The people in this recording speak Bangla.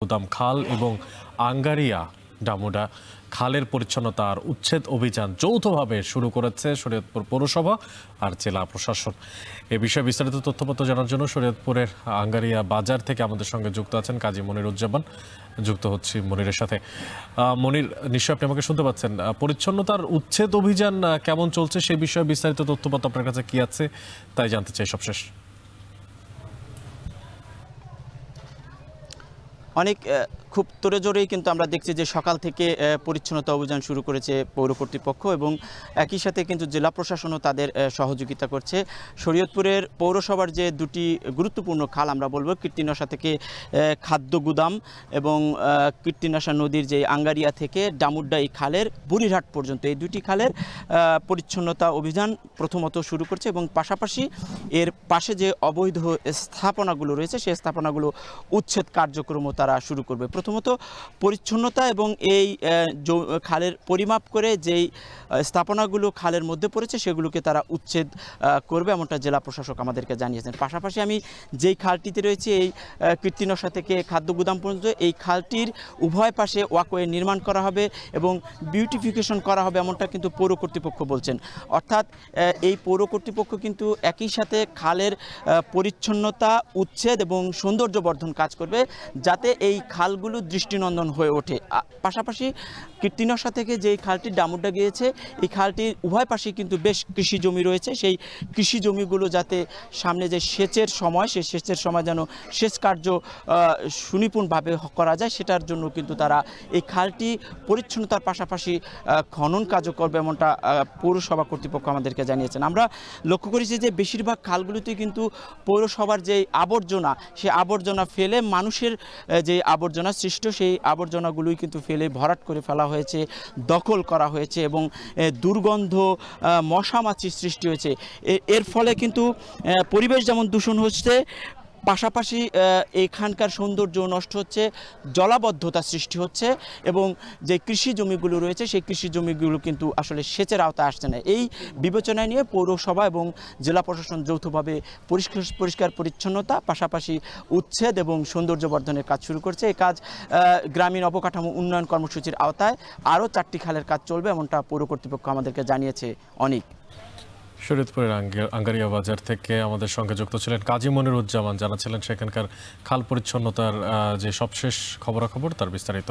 গুদাম খাল এবং আঙ্গারিয়া ডামুডা খালের পরিচ্ছন্নতার উচ্ছেদ অভিযান যৌথভাবে শুরু করেছে শরীয়তপুর পৌরসভা আর জেলা প্রশাসন। এ বিষয়ে বিস্তারিত তথ্যপত্র জানার জন্য শরীয়তপুরের আঙ্গারিয়া বাজার থেকে আমাদের সঙ্গে যুক্ত আছেন কাজী মনিরুজ্জামান। যুক্ত হচ্ছি মনিরের সাথে। মনির, নিশ্চয়ই আপনি আমাকে শুনতে পাচ্ছেন। পরিচ্ছন্নতার উচ্ছেদ অভিযান কেমন চলছে সেই বিষয়ে বিস্তারিত তথ্যপত্র আপনার কাছে কি আছে তাই জানতে চাই সবশেষ। অনেক খুব তোড়জোড়েই কিন্তু আমরা দেখছি যে সকাল থেকে পরিচ্ছন্নতা অভিযান শুরু করেছে পৌর কর্তৃপক্ষ এবং একই সাথে কিন্তু জেলা প্রশাসনও তাদের সহযোগিতা করছে। শরীয়তপুরের পৌরসভার যে দুটি গুরুত্বপূর্ণ খাল আমরা বলবো, কীর্তিনশা থেকে খাদ্য গুদাম এবং কীর্তিনশা নদীর যে আঙ্গারিয়া থেকে ডামুড্ডা এই খালের বুড়িরহাট পর্যন্ত এই দুটি খালের পরিচ্ছন্নতা অভিযান প্রথমত শুরু করছে এবং পাশাপাশি এর পাশে যে অবৈধ স্থাপনাগুলো রয়েছে সেই স্থাপনাগুলো উচ্ছেদ কার্যক্রমও তারা শুরু করবে। প্রথমত পরিচ্ছন্নতা এবং এই খালের পরিমাপ করে যেই স্থাপনাগুলো খালের মধ্যে পড়েছে সেগুলোকে তারা উচ্ছেদ করবে এমনটা জেলা প্রশাসক আমাদেরকে জানিয়েছেন। পাশাপাশি আমি যেই খালটিতে রয়েছে এই কীর্তিনশা থেকে খাদ্য গুদাম পর্যন্ত এই খালটির উভয় পাশে ওয়াকওয়ে নির্মাণ করা হবে এবং বিউটিফিকেশন করা হবে এমনটা কিন্তু পৌর কর্তৃপক্ষ বলছেন। অর্থাৎ এই পৌর কর্তৃপক্ষ কিন্তু একই সাথে খালের পরিচ্ছন্নতা উচ্ছেদ এবং সৌন্দর্য বর্ধন কাজ করবে যাতে এই খালগুলো দৃষ্টিনন্দন হয়ে ওঠে। পাশাপাশি কীর্তিনশা থেকে যেই খালটি ডামুড্ডা গিয়েছে এই খালটির উভয় পাশে কিন্তু বেশ কৃষি জমি রয়েছে, সেই কৃষি জমিগুলো যাতে সামনে যে সেচের সময় সেই সেচের সময় যেন সেচ কার্য সুনিপুণভাবে করা যায় সেটার জন্য কিন্তু তারা এই খালটি পরিচ্ছন্নতার পাশাপাশি খনন কাজও করবে এমনটা পৌরসভা কর্তৃপক্ষ আমাদেরকে জানিয়েছেন। আমরা লক্ষ্য করেছি যে বেশিরভাগ খালগুলোতে কিন্তু পৌরসভার যে আবর্জনা সেই আবর্জনা ফেলে মানুষের যে আবর্জনা সৃষ্ট সেই আবর্জনাগুলোই কিন্তু ফেলে ভরাট করে ফেলা হয়েছে, দখল করা হয়েছে এবং দুর্গন্ধ মশা মাছির সৃষ্টি হয়েছে। এর ফলে কিন্তু পরিবেশ যেমন দূষণ হচ্ছে পাশাপাশি এখানকার সৌন্দর্য নষ্ট হচ্ছে, জলাবদ্ধতা সৃষ্টি হচ্ছে এবং যে কৃষি জমিগুলো রয়েছে সেই কৃষি জমিগুলো কিন্তু আসলে সেচের আওতায় আসছে না। এই বিবেচনায় নিয়ে পৌরসভা এবং জেলা প্রশাসন যৌথভাবে পরিষ্কার পরিচ্ছন্নতা পাশাপাশি উচ্ছেদ এবং সৌন্দর্য বর্ধনের কাজ শুরু করছে। এই কাজ গ্রামীণ অবকাঠামো উন্নয়ন কর্মসূচির আওতায় আরও 4টি খালের কাজ চলবে এমনটা পৌর কর্তৃপক্ষ আমাদেরকে জানিয়েছে। অনেক শরীয়তপুরের আঙ্গারিয়া বাজার থেকে আমাদের সঙ্গে যুক্ত ছিলেন কাজী মনিরুজ্জামান, জানাচ্ছিলেন সেখানকার খাল পরিচ্ছন্নতার যে সবশেষ খবরাখবর তার বিস্তারিত।